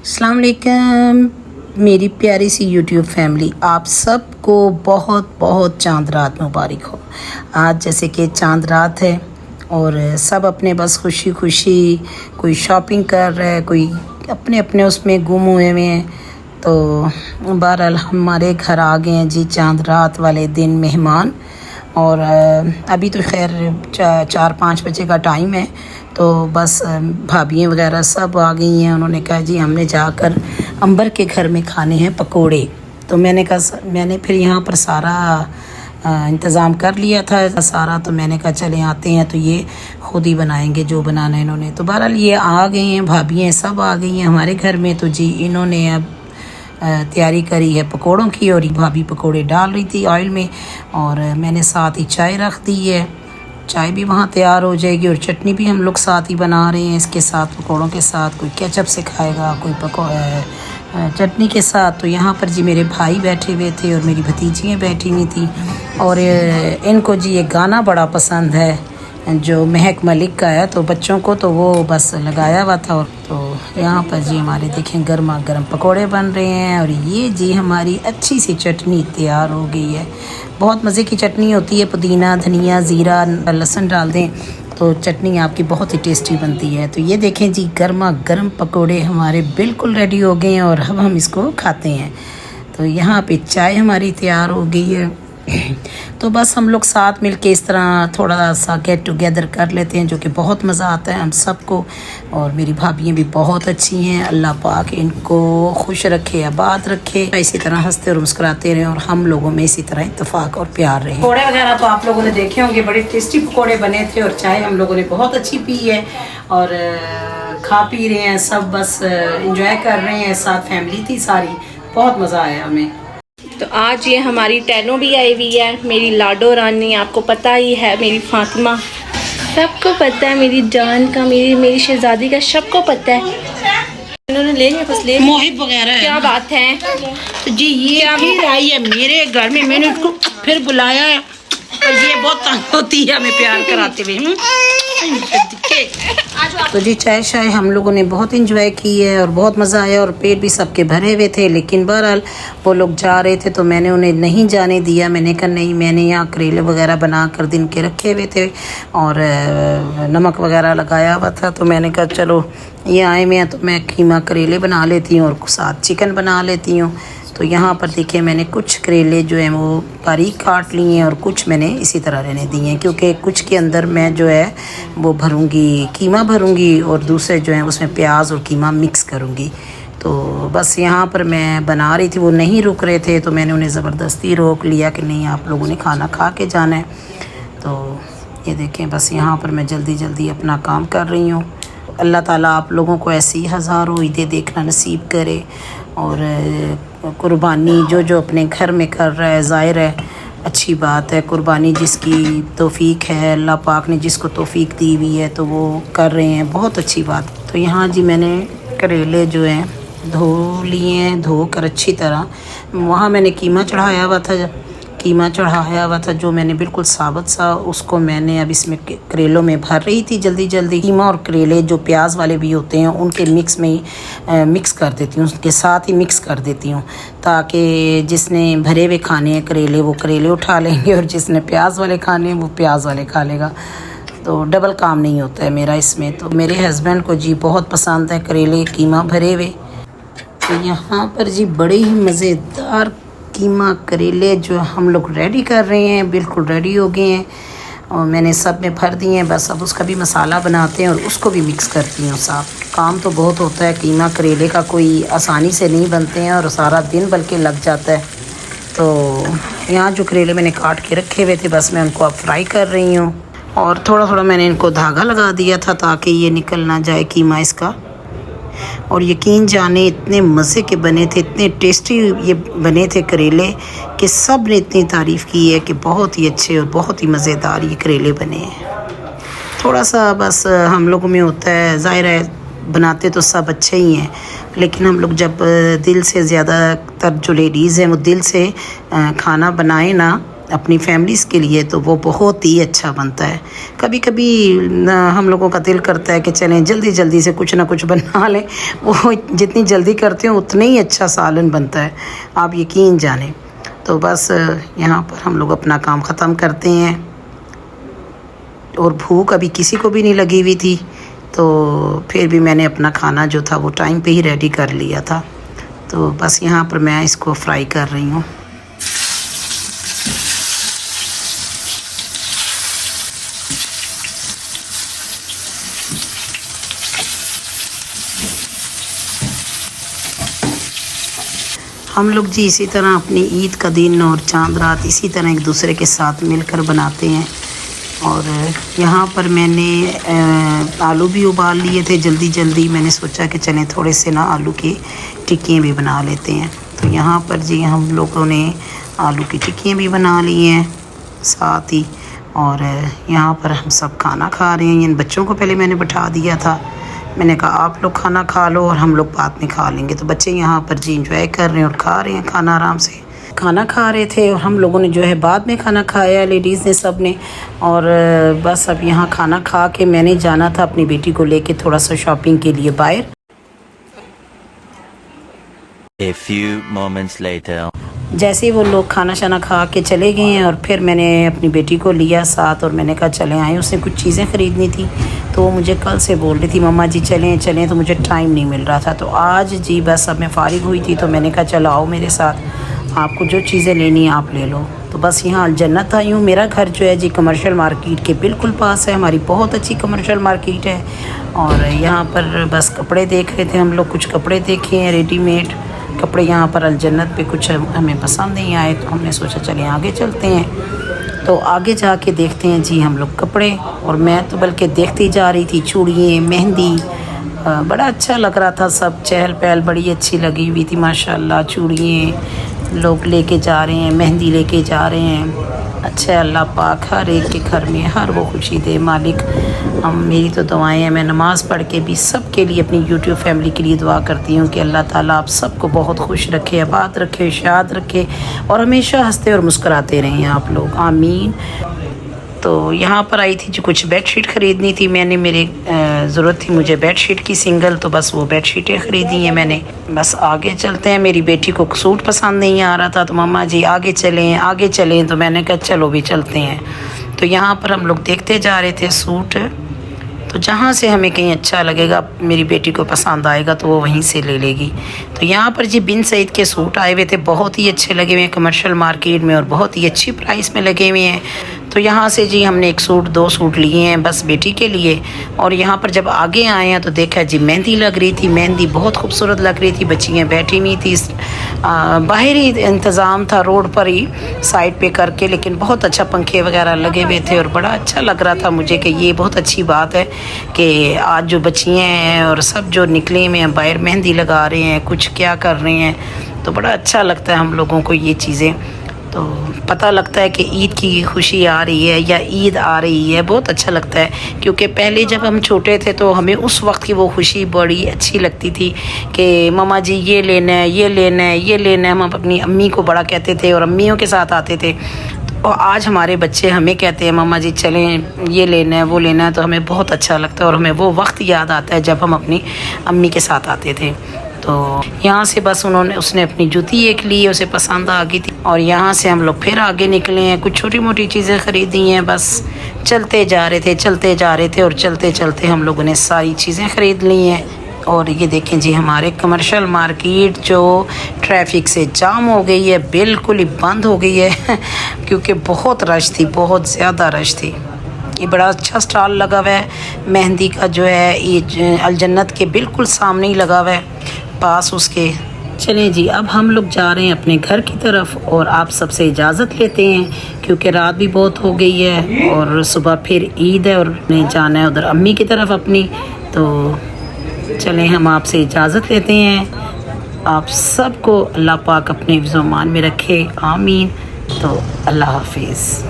अस्सलाम वालेकुम मेरी प्यारी सी यूट्यूब फैमिली, आप सबको बहुत बहुत चांद रात मुबारक हो। आज जैसे कि चांद रात है और सब अपने बस खुशी खुशी कोई शॉपिंग कर रहा है, कोई अपने अपने उसमें गुम हुए हैं। तो बहरहाल हमारे घर आ गए हैं जी चांद रात वाले दिन मेहमान। और अभी तो खैर 4-5 बजे का टाइम है, तो बस भाभियाँ वगैरह सब आ गई हैं। उन्होंने कहा जी हमने जाकर अंबर के घर में खाने हैं पकोड़े। तो मैंने फिर यहाँ पर सारा इंतज़ाम कर लिया था सारा। तो मैंने कहा चले आते हैं तो ये ख़ुद ही बनाएंगे जो बनाना है इन्होंने। तो बहरहाल ये आ गए हैं, भाभियाँ सब आ गई हैं हमारे घर में। तो जी इन्होंने अब तैयारी करी है पकोड़ों की, और भाभी पकोड़े डाल रही थी ऑयल में, और मैंने साथ ही चाय रख दी है। चाय भी वहाँ तैयार हो जाएगी और चटनी भी हम लोग साथ ही बना रहे हैं इसके साथ, पकोड़ों के साथ। कोई केचप से खाएगा, कोई चटनी के साथ। तो यहाँ पर जी मेरे भाई बैठे हुए थे और मेरी भतीजियाँ बैठी हुई थी, और इनको जी ये गाना बड़ा पसंद है जो महक मलिक का है। तो बच्चों को तो वो बस लगाया हुआ था। और तो यहाँ पर जी हमारे देखें गर्मा गर्म पकोड़े बन रहे हैं, और ये जी हमारी अच्छी सी चटनी तैयार हो गई है। बहुत मज़े की चटनी होती है, पुदीना धनिया ज़ीरा लहसुन डाल दें तो चटनी आपकी बहुत ही टेस्टी बनती है। तो ये देखें जी गर्मा गर्म पकोड़े हमारे बिल्कुल रेडी हो गए हैं, और अब हम इसको खाते हैं। तो यहाँ पे चाय हमारी तैयार हो गई है। तो बस हम लोग साथ मिलके इस तरह थोड़ा सा गेट टुगेदर कर लेते हैं, जो कि बहुत मज़ा आता है हम सबको। और मेरी भाभियाँ भी बहुत अच्छी हैं, अल्लाह पाक इनको खुश रखे, आबाद रखे, इसी तरह हंसते और मुस्कुराते रहें, और हम लोगों में इसी तरह इत्तेफाक और प्यार रहे। पकौड़े वगैरह तो आप लोगों ने देखे होंगे, बड़े टेस्टी पकौड़े बने थे, और चाय हम लोगों ने बहुत अच्छी पी है, और खा पी रहे हैं सब, बस इंजॉय कर रहे हैं। साथ फैमिली थी सारी, बहुत मज़ा आया हमें। तो आज ये हमारी टैनो भी आई हुई है, मेरी लाडो रानी, आपको पता ही है, मेरी फातिमा, सबको पता है, मेरी जान का, मेरी शहजादी का सबको पता है। इन्होंने ले लिया, बस ले मोहिब वगैरह क्या बात है। तो जी ये फिर आई है मेरे घर में, मैंने उसको फिर बुलाया है, और ये बहुत तंग होती है हमें प्यार कराते हुए। तो जी चाय शाय हम लोगों ने बहुत इंजॉय की है, और बहुत मज़ा आया, और पेट भी सबके भरे हुए थे। लेकिन बहरहाल वो लोग जा रहे थे तो मैंने उन्हें नहीं जाने दिया। मैंने कहा नहीं, मैंने यहाँ करेले वगैरह बना कर दिन के रखे हुए थे, और नमक वगैरह लगाया हुआ था। तो मैंने कहा चलो ये आए में तो मैं कीमा करेले बना लेती हूँ, और साथ चिकन बना लेती हूँ। तो यहाँ पर देखिए मैंने कुछ करेले जो हैं वो बारीक काट लिए हैं, और कुछ मैंने इसी तरह रहने दिए हैं, क्योंकि कुछ के अंदर मैं जो है वो भरूँगी, कीमा भरूँगी, और दूसरे जो हैं उसमें प्याज और कीमा मिक्स करूँगी। तो बस यहाँ पर मैं बना रही थी, वो नहीं रुक रहे थे, तो मैंने उन्हें ज़बरदस्ती रोक लिया कि नहीं आप लोगों ने खाना खा के जाना है। तो ये देखें बस यहाँ पर मैं जल्दी जल्दी अपना काम कर रही हूँ। अल्लाह ताला आप लोगों को ऐसी हज़ारों ईदें देखना नसीब करे, और कुर्बानी जो अपने घर में कर रहा है, ज़ाहिर है अच्छी बात है। कुर्बानी जिसकी तौफीक है, अल्लाह पाक ने जिसको तौफीक दी हुई है तो वो कर रहे हैं, बहुत अच्छी बात। तो यहाँ जी मैंने करेले जो हैं धो लिए हैं, धो कर अच्छी तरह। वहाँ मैंने कीमा चढ़ाया हुआ था जो मैंने बिल्कुल साबुत सा, उसको मैंने अब इसमें करेलों में भर रही थी जल्दी जल्दी। कीमा और करेले जो प्याज वाले भी होते हैं उनके मिक्स में ही मिक्स कर देती हूँ, उसके साथ ही मिक्स कर देती हूँ, ताकि जिसने भरे हुए खाने हैं करेले वो करेले उठा लेंगे, और जिसने प्याज वाले खाने हैं वो प्याज वाले खा लेगा। तो डबल काम नहीं होता है मेरा इसमें। तो मेरे हस्बैंड को जी बहुत पसंद है करेले कीमा भरे हुए। तो यहाँ पर जी बड़े ही मज़ेदार कीमा करेले जो हम लोग रेडी कर रहे हैं, बिल्कुल रेडी हो गए हैं, और मैंने सब में भर दिए हैं। बस अब उसका भी मसाला बनाते हैं और उसको भी मिक्स करती हूँ साथ। काम तो बहुत होता है, कीमा करेले का कोई आसानी से नहीं बनते हैं, और सारा दिन बल्कि लग जाता है। तो यहाँ जो करेले मैंने काट के रखे हुए थे, बस मैं उनको अब फ्राई कर रही हूँ, और थोड़ा थोड़ा मैंने इनको धागा लगा दिया था ताकि ये निकल ना जाए कीमा इसका। और यकीन जाने इतने मज़े के बने थे, इतने टेस्टी ये बने थे करेले कि सब ने इतनी तारीफ़ की है कि बहुत ही अच्छे और बहुत ही मज़ेदार ये करेले बने हैं। थोड़ा सा बस हम लोगों में होता है, ज़ाहिर है बनाते तो सब अच्छे ही हैं, लेकिन हम लोग जब दिल से, ज़्यादातर जो लेडीज़ हैं वो दिल से खाना बनाए ना, अपनी फैमिलीज़ के लिए तो वो बहुत ही अच्छा बनता है। कभी कभी हम लोगों का दिल करता है कि चलें जल्दी जल्दी से कुछ ना कुछ बना लें, वो जितनी जल्दी करते हो उतना ही अच्छा सालन बनता है, आप यकीन जानें। तो बस यहाँ पर हम लोग अपना काम ख़त्म करते हैं और भूख अभी किसी को भी नहीं लगी हुई थी, तो फिर भी मैंने अपना खाना जो था वो टाइम पे ही रेडी कर लिया था। तो बस यहाँ पर मैं इसको फ्राई कर रही हूँ। हम लोग जी इसी तरह अपनी ईद का दिन और चांद रात इसी तरह एक दूसरे के साथ मिलकर बनाते हैं। और यहाँ पर मैंने आलू भी उबाल लिए थे जल्दी जल्दी। मैंने सोचा कि चलें थोड़े से ना आलू की टिक्कियाँ भी बना लेते हैं। तो यहाँ पर जी हम लोगों ने आलू की टिक्कियाँ भी बना ली हैं साथ ही। और यहाँ पर हम सब खाना खा रहे हैं। इन बच्चों को पहले मैंने बैठा दिया था, मैंने कहा आप लोग खाना खा लो और हम लोग बाद में खा लेंगे। तो बच्चे यहाँ पर जी इंजॉय कर रहे हैं और खा रहे हैं खाना, आराम से खाना खा रहे थे। और हम लोगों ने जो है बाद में खाना खाया, लेडीज़ ने, सब ने। और बस अब यहाँ खाना खा के मैंने जाना था अपनी बेटी को लेके थोड़ा सा शॉपिंग के लिए बाहर। A few moments later. जैसे ही वो लोग खाना शाना खा के चले गए हैं और फिर मैंने अपनी बेटी को लिया साथ और मैंने कहा चलें आए। उसने कुछ चीज़ें ख़रीदनी थी तो वो मुझे कल से बोल रही थी मम्मा जी चलें चलें, तो मुझे टाइम नहीं मिल रहा था। तो आज जी बस अब मैं फ़ारिग हुई थी तो मैंने कहा चलो आओ मेरे साथ, आपको जो चीज़ें लेनी है आप ले लो। तो बस यहाँ जन्नत आई हूँ। मेरा घर जो है जी कमर्शियल मार्केट के बिल्कुल पास है, हमारी बहुत अच्छी कमर्शियल मार्केट है। और यहाँ पर बस कपड़े देख रहे थे हम लोग, कुछ कपड़े देखे हैं रेडीमेड कपड़े यहाँ पर अलजन्नत पे। कुछ हमें पसंद नहीं आए तो हमने सोचा चलें आगे चलते हैं। तो आगे जाके देखते हैं जी हम लोग कपड़े। और मैं तो बल्कि देखती जा रही थी चूड़ियाँ, मेहंदी, बड़ा अच्छा लग रहा था सब। चहल पहल बड़ी अच्छी लगी हुई थी माशाल्लाह। चूड़ियाँ लोग लेके जा रहे हैं, मेहंदी लेके जा रहे हैं। अच्छा अल्लाह पाक हर एक के घर में हर वो खुशी दे मालिक। मेरी तो दुआएं हैं, मैं नमाज़ पढ़ के भी सब के लिए, अपनी यूट्यूब फैमिली के लिए दुआ करती हूँ कि अल्लाह ताला आप सबको बहुत खुश रखे, आबाद रखे, शाद रखे और हमेशा हंसते और मुस्कुराते रहें आप लोग, आमीन। तो यहाँ पर आई थी जो कुछ बेडशीट ख़रीदनी थी मैंने, मेरे ज़रूरत थी मुझे बेडशीट की सिंगल, तो बस वो बेडशीटें ख़रीदी हैं मैंने। बस आगे चलते हैं। मेरी बेटी को सूट पसंद नहीं आ रहा था तो मम्मा जी आगे चलें, तो मैंने कहा चलो भी चलते हैं। तो यहाँ पर हम लोग देखते जा रहे थे सूट, तो जहाँ से हमें कहीं अच्छा लगेगा, मेरी बेटी को पसंद आएगा तो वो वहीं से ले लेगी। तो यहाँ पर जी बिन सईद के सूट आए हुए थे, बहुत ही अच्छे लगे हुए हैं कमर्शियल मार्केट में और बहुत ही अच्छी प्राइस में लगे हुए हैं। तो यहाँ से जी हमने एक सूट, 2 सूट लिए हैं बस बेटी के लिए। और यहाँ पर जब आगे आए हैं तो देखा जी मेहंदी लग रही थी, मेहंदी बहुत खूबसूरत लग रही थी। बच्चियाँ बैठी हुई थी, बाहर ही इंतज़ाम था रोड पर ही साइड पे करके, लेकिन बहुत अच्छा पंखे वगैरह लगे हुए थे और बड़ा अच्छा लग रहा था मुझे कि ये बहुत अच्छी बात है कि आज जो बच्चियाँ हैं और सब जो निकले हुए हैं बाहर मेहंदी लगा रहे हैं, कुछ क्या कर रहे हैं, तो बड़ा अच्छा लगता है हम लोगों को ये चीज़ें। तो पता लगता है कि ईद की खुशी आ रही है या ईद आ रही है, बहुत अच्छा लगता है। क्योंकि पहले जब हम छोटे थे तो हमें उस वक्त की वो खुशी बड़ी अच्छी लगती थी कि मम्मा जी ये लेना है, ये लेना है, ये लेना है। हम अपनी अम्मी को बड़ा कहते थे और अम्मियों के साथ आते थे। और आज हमारे बच्चे हमें कहते हैं मम्मा जी चलें ये लेना है, वो लेना है, तो हमें बहुत अच्छा लगता है और हमें वो वक्त याद आता है जब हम अपनी अम्मी के साथ आते थे। तो यहाँ से बस उसने अपनी जूती एक ली, उसे पसंद आ गई थी और यहाँ से हम लोग फिर आगे निकले हैं। कुछ छोटी मोटी चीज़ें ख़रीदी हैं, बस चलते जा रहे थे और चलते चलते हम लोगों ने सारी चीज़ें ख़रीद ली हैं। और ये देखें जी हमारे कमर्शियल मार्केट जो ट्रैफिक से जाम हो गई है, बिल्कुल ही बंद हो गई है क्योंकि बहुत रश थी, बहुत ज़्यादा रश थी। ये बड़ा अच्छा स्टॉल लगा हुआ है मेहंदी का, जो है ये अलजन्नत के बिल्कुल सामने ही लगा हुआ है, पास उसके। चलें जी अब हम लोग जा रहे हैं अपने घर की तरफ और आप सबसे इजाज़त लेते हैं क्योंकि रात भी बहुत हो गई है और सुबह फिर ईद है और नहीं जाना है उधर अम्मी की तरफ अपनी। तो चलें हम आपसे इजाज़त लेते हैं। आप सबको अल्लाह पाक अपने हिफ्ज़-ओ-मान में रखे, आमीन। तो अल्लाह हाफिज़।